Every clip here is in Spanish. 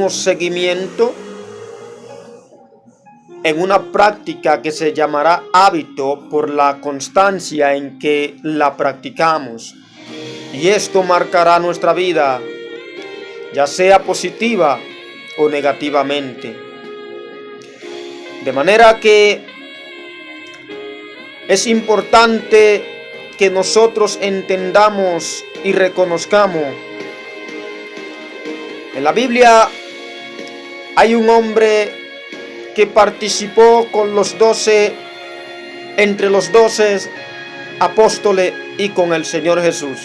seguimiento en una práctica que se llamará hábito por la constancia en que la practicamos. Y esto marcará nuestra vida, ya sea positiva o negativamente. De manera que es importante que nosotros entendamos y reconozcamos. En la Biblia hay un hombre que participó con los 12, entre los 12 apóstoles y con el Señor Jesús.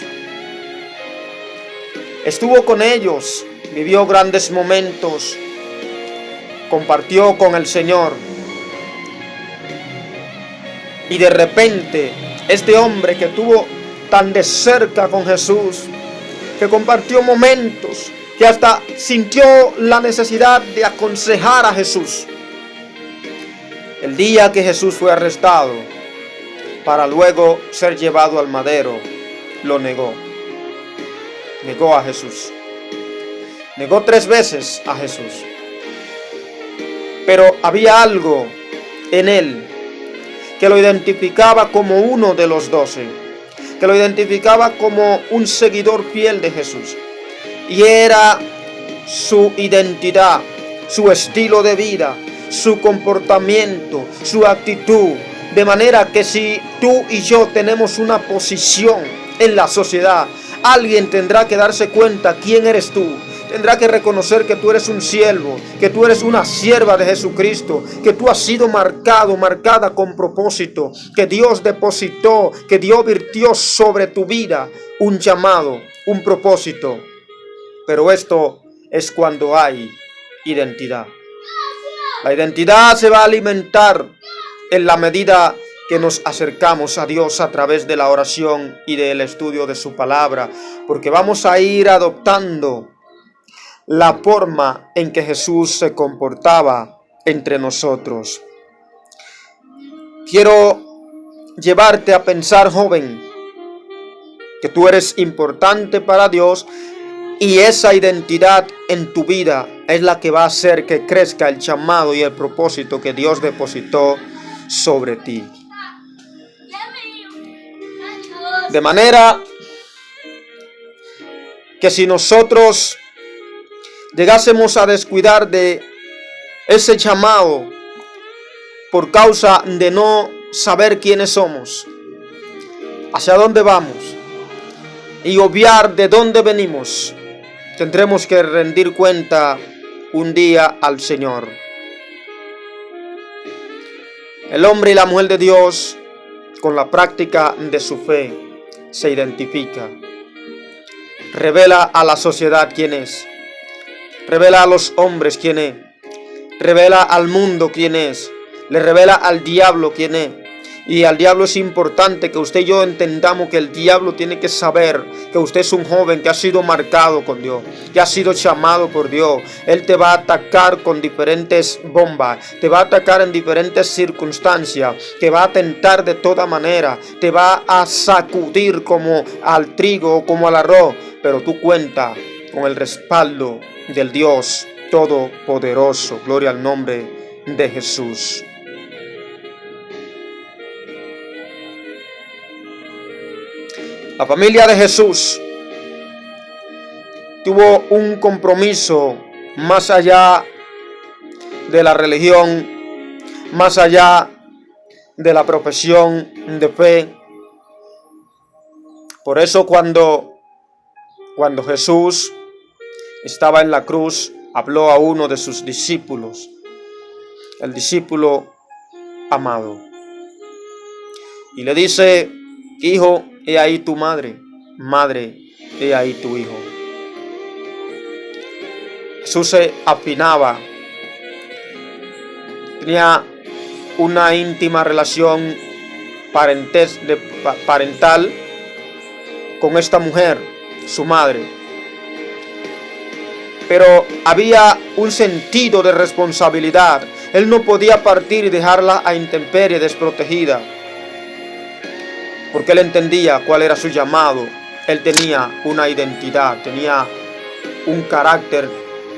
Estuvo con ellos, vivió grandes momentos, compartió con el Señor. Y de repente, este hombre que estuvo tan de cerca con Jesús, que compartió momentos, que hasta sintió la necesidad de aconsejar a Jesús. El día que Jesús fue arrestado, para luego ser llevado al madero, lo negó. Negó a Jesús. Negó 3 veces a Jesús. Pero había algo en él que lo identificaba como uno de los 12, que lo identificaba como un seguidor fiel de Jesús. Y era su identidad, su estilo de vida, su comportamiento, su actitud. De manera que si tú y yo tenemos una posición en la sociedad, alguien tendrá que darse cuenta quién eres tú. Tendrá que reconocer que tú eres un siervo, que tú eres una sierva de Jesucristo, que tú has sido marcada con propósito, que Dios depositó, que Dios virtió sobre tu vida un llamado, un propósito. Pero esto es cuando hay identidad. La identidad se va a alimentar en la medida que nos acercamos a Dios a través de la oración y del estudio de su palabra, porque vamos a ir adoptando la forma en que Jesús se comportaba entre nosotros. Quiero llevarte a pensar, joven, que tú eres importante para Dios y esa identidad en tu vida es la que va a hacer que crezca el llamado y el propósito que Dios depositó sobre ti. De manera que si nosotros llegásemos a descuidar de ese llamado por causa de no saber quiénes somos, hacia dónde vamos y obviar de dónde venimos, tendremos que rendir cuenta un día al Señor. El hombre y la mujer de Dios, con la práctica de su fe, se identifica. Revela a la sociedad quién es. Revela a los hombres quién es. Revela al mundo quién es. Le revela al diablo quién es. Y al diablo es importante que usted y yo entendamos que el diablo tiene que saber que usted es un joven que ha sido marcado con Dios, que ha sido llamado por Dios. Él te va a atacar con diferentes bombas, te va a atacar en diferentes circunstancias, te va a tentar de toda manera, te va a sacudir como al trigo o como al arroz, pero tú cuentas con el respaldo del Dios Todopoderoso. Gloria al nombre de Jesús. La familia de Jesús tuvo un compromiso más allá de la religión, más allá de la profesión de fe. Por eso cuando Jesús estaba en la cruz, habló a uno de sus discípulos, el discípulo amado, y le dice: hijo, he ahí tu madre, madre, he ahí tu hijo. Jesús se afinaba, tenía una íntima relación parental con esta mujer, su madre. Pero había un sentido de responsabilidad. Él no podía partir y dejarla a intemperie, desprotegida, porque él entendía cuál era su llamado. Él tenía una identidad, tenía un carácter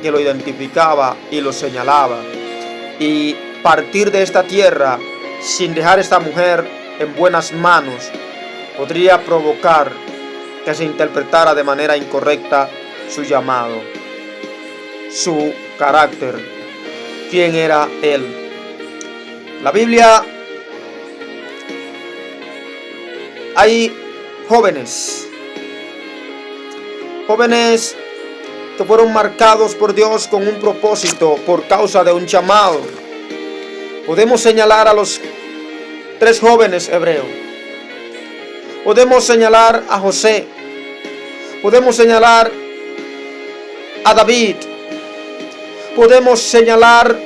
que lo identificaba y lo señalaba. Y partir de esta tierra sin dejar a esta mujer en buenas manos podría provocar que se interpretara de manera incorrecta su llamado, su carácter, quién era él. La Biblia, hay jóvenes que fueron marcados por Dios con un propósito por causa de un llamado. Podemos señalar a los 3 jóvenes hebreos. Podemos señalar a José. Podemos señalar a David. Podemos señalar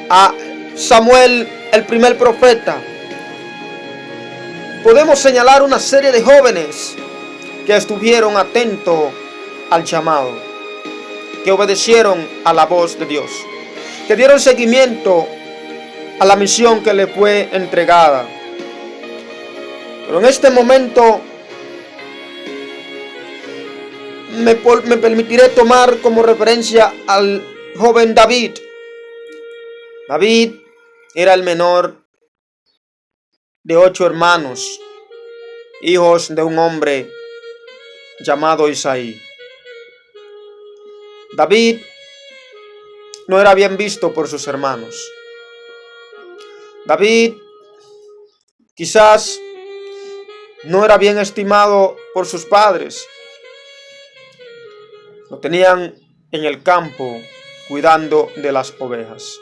a Samuel, el primer profeta. Podemos señalar una serie de jóvenes que estuvieron atentos al llamado, que obedecieron a la voz de Dios, que dieron seguimiento a la misión que le fue entregada. Pero en este momento me permitiré tomar como referencia al joven David. David era el menor de 8 hermanos, hijos de un hombre llamado Isaí. David no era bien visto por sus hermanos. David quizás no era bien estimado por sus padres. Lo tenían en el campo cuidando de las ovejas.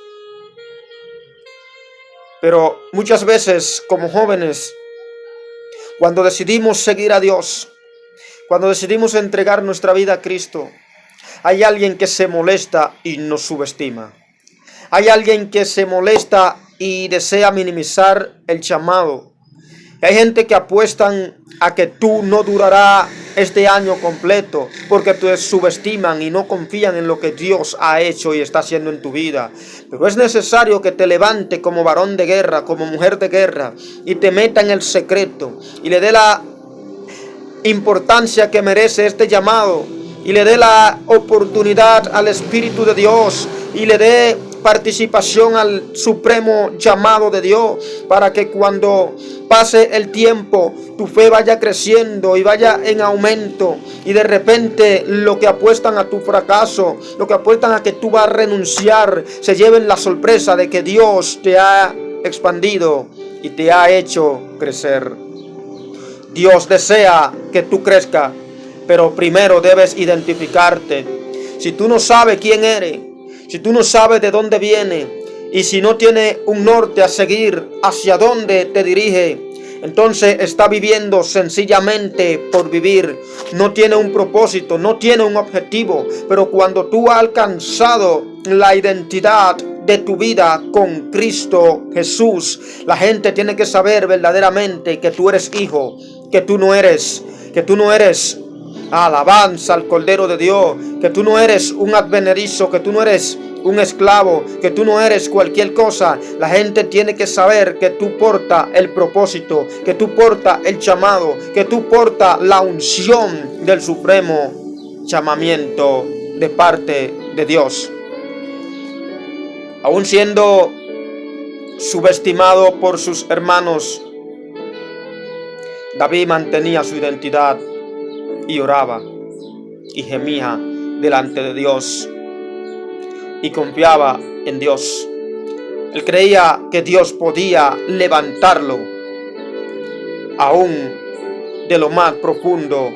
Pero muchas veces como jóvenes, cuando decidimos seguir a Dios, cuando decidimos entregar nuestra vida a Cristo, hay alguien que se molesta y nos subestima. Hay alguien que se molesta y desea minimizar el llamado. Hay gente que apuestan a que tú no durarás este año completo porque te subestiman y no confían en lo que Dios ha hecho y está haciendo en tu vida. Pero es necesario que te levante como varón de guerra, como mujer de guerra, y te meta en el secreto y le dé la importancia que merece este llamado y le dé la oportunidad al Espíritu de Dios y le dé participación al supremo llamado de Dios, para que cuando pase el tiempo tu fe vaya creciendo y vaya en aumento, y de repente lo que apuestan a tu fracaso, lo que apuestan a que tú vas a renunciar, se lleven la sorpresa de que Dios te ha expandido y te ha hecho crecer. Dios desea que tú crezcas, pero primero debes identificarte. Si tú no sabes quién eres, si tú no sabes de dónde viene, y si no tiene un norte a seguir, hacia dónde te dirige, entonces está viviendo sencillamente por vivir. No tiene un propósito, no tiene un objetivo. Pero cuando tú has alcanzado la identidad de tu vida con Cristo Jesús, la gente tiene que saber verdaderamente que tú eres hijo, que tú no eres alabanza al Cordero de Dios, que tú no eres un advenedizo, que tú no eres un esclavo, que tú no eres cualquier cosa. La gente tiene que saber que tú portas el propósito, que tú portas el llamado, que tú portas la unción del supremo llamamiento de parte de Dios. Aún siendo subestimado por sus hermanos, David mantenía su identidad y oraba y gemía delante de Dios y confiaba en Dios. Él creía que Dios podía levantarlo aún de lo más profundo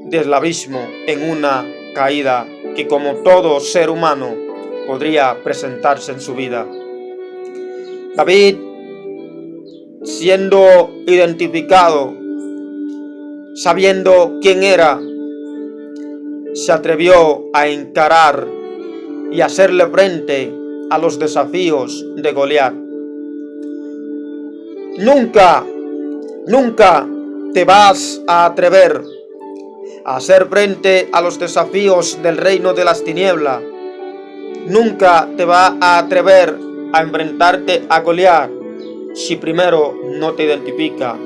del abismo en una caída que, como todo ser humano, podría presentarse en su vida. David, siendo identificado, sabiendo quién era, se atrevió a encarar y hacerle frente a los desafíos de Goliat. Nunca te vas a atrever a hacer frente a los desafíos del reino de las tinieblas. Nunca te vas a atrever a enfrentarte a Goliat si primero no te identifica.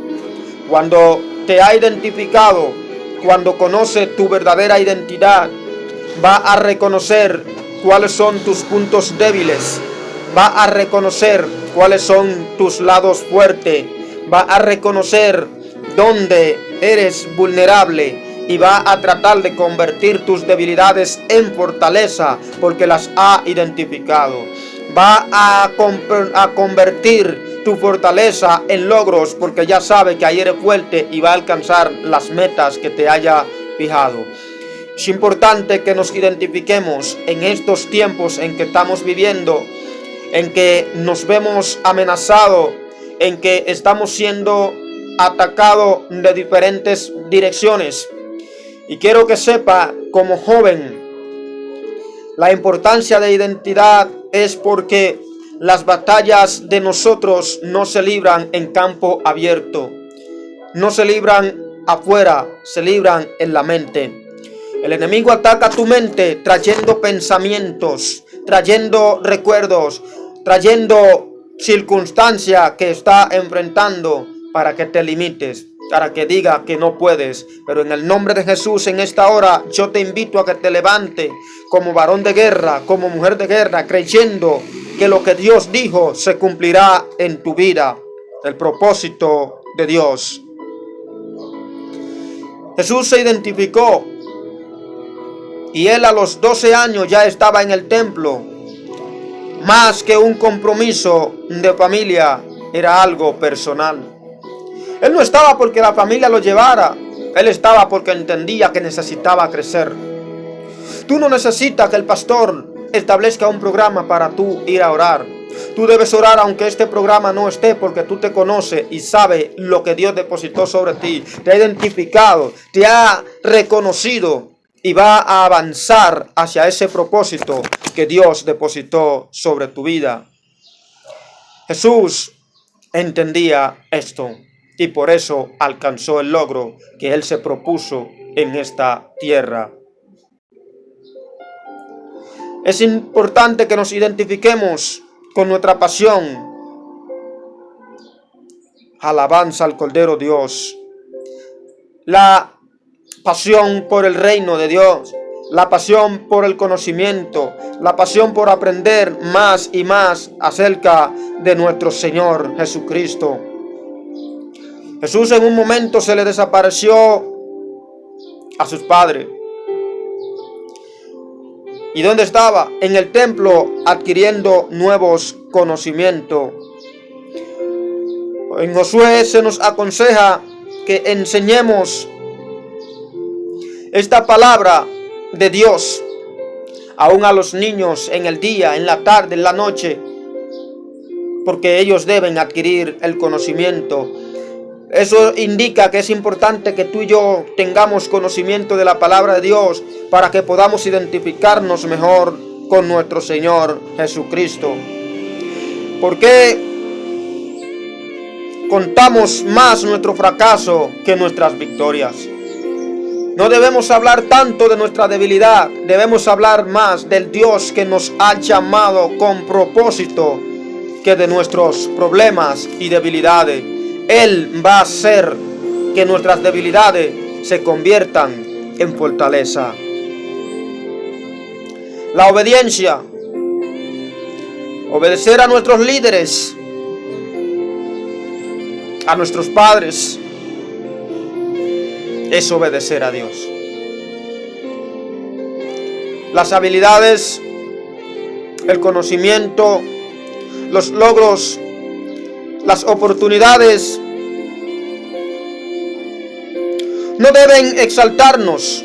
Cuando te ha identificado, cuando conoce tu verdadera identidad, va a reconocer cuáles son tus puntos débiles, va a reconocer cuáles son tus lados fuertes, va a reconocer dónde eres vulnerable y va a tratar de convertir tus debilidades en fortaleza porque las ha identificado. Va a convertir tu fortaleza en logros porque ya sabe que ahí eres fuerte y va a alcanzar las metas que te haya fijado. Es importante que nos identifiquemos en estos tiempos en que estamos viviendo, en que nos vemos amenazados, en que estamos siendo atacados de diferentes direcciones. Y quiero que sepa, como joven, la importancia de identidad es porque las batallas de nosotros no se libran en campo abierto, no se libran afuera, se libran en la mente. El enemigo ataca tu mente trayendo pensamientos, trayendo recuerdos, trayendo circunstancia que está enfrentando para que te limites, para que diga que no puedes. Pero en el nombre de Jesús, en esta hora, yo te invito a que te levante como varón de guerra, como mujer de guerra, creyendo que lo que Dios dijo se cumplirá en tu vida, el propósito de Dios. Jesús se identificó y él a los 12 años ya estaba en el templo. Más que un compromiso de familia, era algo personal. Él no estaba porque la familia lo llevara, él estaba porque entendía que necesitaba crecer. Tú no necesitas que el pastor establezca un programa para tú ir a orar. Tú debes orar aunque este programa no esté, porque tú te conoces y sabes lo que Dios depositó sobre ti. Te ha identificado, te ha reconocido y va a avanzar hacia ese propósito que Dios depositó sobre tu vida. Jesús entendía esto y por eso alcanzó el logro que él se propuso en esta tierra. Es importante que nos identifiquemos con nuestra pasión. Alabanza al Cordero Dios. La pasión por el reino de Dios, la pasión por el conocimiento, la pasión por aprender más y más acerca de nuestro Señor Jesucristo. Jesús en un momento se le desapareció a sus padres. ¿Y dónde estaba? En el templo adquiriendo nuevos conocimientos. En Josué se nos aconseja que enseñemos esta palabra de Dios aún a los niños en el día, en la tarde, en la noche, porque ellos deben adquirir el conocimiento. Eso indica que es importante que tú y yo tengamos conocimiento de la palabra de Dios para que podamos identificarnos mejor con nuestro Señor Jesucristo. ¿Por qué contamos más nuestro fracaso que nuestras victorias? No debemos hablar tanto de nuestra debilidad, debemos hablar más del Dios que nos ha llamado con propósito que de nuestros problemas y debilidades. Él va a hacer que nuestras debilidades se conviertan en fortaleza. La obediencia, obedecer a nuestros líderes, a nuestros padres, es obedecer a Dios. Las habilidades, el conocimiento, los logros, las oportunidades no deben exaltarnos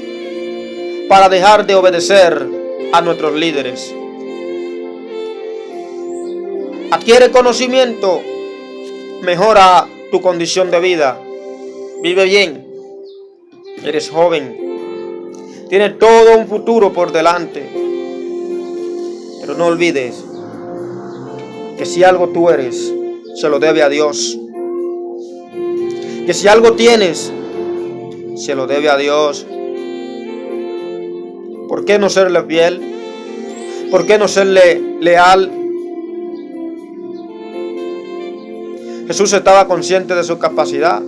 para dejar de obedecer a nuestros líderes. Adquiere conocimiento, mejora tu condición de vida, vive bien. Eres joven, tienes todo un futuro por delante, pero no olvides que si algo tú eres, se lo debe a Dios. Que si algo tienes, se lo debe a Dios. ¿Por qué no serle fiel? ¿Por qué no serle leal? Jesús estaba consciente de su capacidad.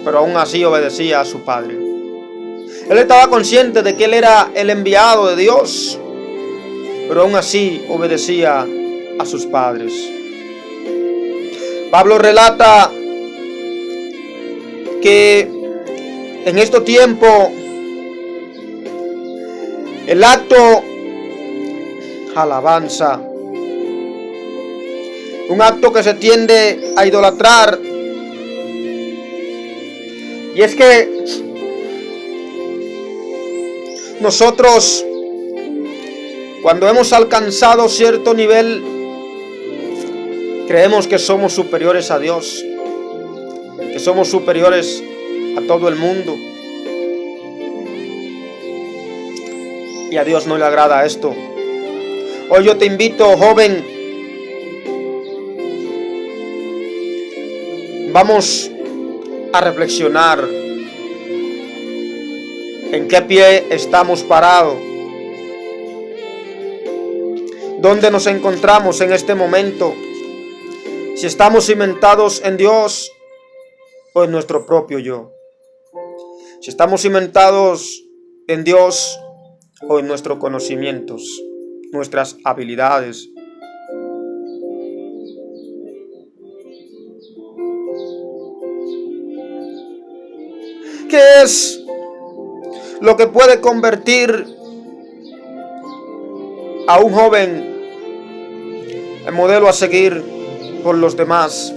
pero aún así obedecía a su padre. Él estaba consciente de que él era el enviado de Dios, pero aún así obedecía a sus padres. Pablo relata que en este tiempo el acto alabanza, un acto que se tiende a idolatrar, y es que nosotros, cuando hemos alcanzado cierto nivel, creemos que somos superiores a Dios, que somos superiores a todo el mundo. Y a Dios no le agrada esto. Hoy yo te invito, joven, vamos a reflexionar en qué pie estamos parados, dónde nos encontramos en este momento, si estamos cimentados en Dios o en nuestro propio yo, si estamos cimentados en Dios o en nuestros conocimientos, nuestras habilidades. ¿Qué es lo que puede convertir a un joven en modelo a seguir por los demás?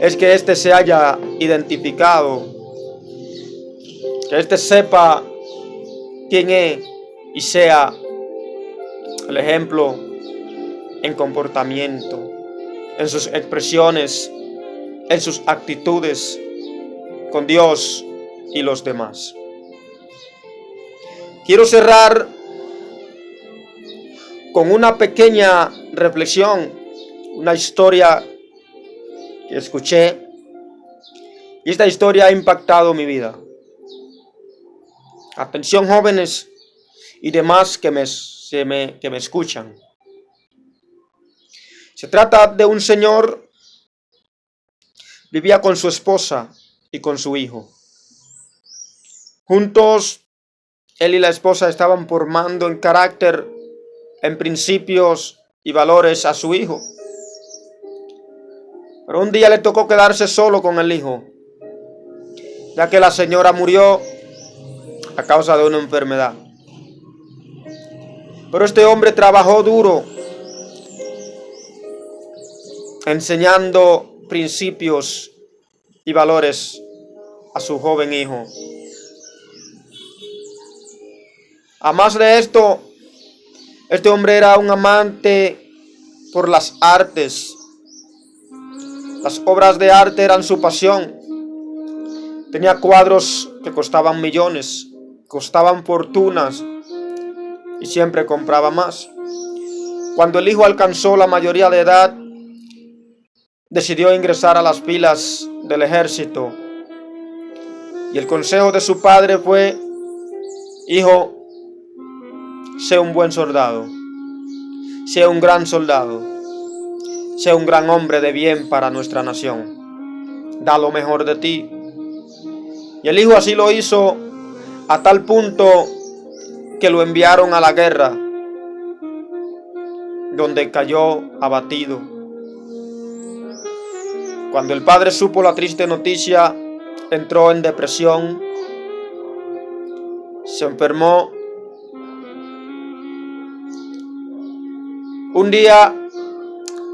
Es que éste se haya identificado, que éste sepa quién es y sea el ejemplo en comportamiento, en sus expresiones, en sus actitudes con Dios y los demás. Quiero cerrar con una pequeña reflexión, una historia que escuché, y esta historia ha impactado mi vida. Atención, jóvenes y demás que me escuchan. Se trata de un señor, vivía con su esposa y con su hijo. Juntos, él y la esposa estaban formando en carácter, en principios y valores a su hijo. Pero un día le tocó quedarse solo con el hijo, ya que la señora murió a causa de una enfermedad. Pero este hombre trabajó duro, enseñando principios y valores a su joven hijo. A más de esto, este hombre era un amante por las artes. Las obras de arte eran su pasión. Tenía cuadros que costaban millones, costaban fortunas, y siempre compraba más. Cuando el hijo alcanzó la mayoría de edad, decidió ingresar a las filas del ejército. Y el consejo de su padre fue: hijo, sé un buen soldado, sé un gran soldado, sé un gran hombre de bien para nuestra nación. Da lo mejor de ti. Y el hijo así lo hizo, a tal punto que lo enviaron a la guerra, donde cayó abatido. Cuando el padre supo la triste noticia, entró en depresión, se enfermó. Un día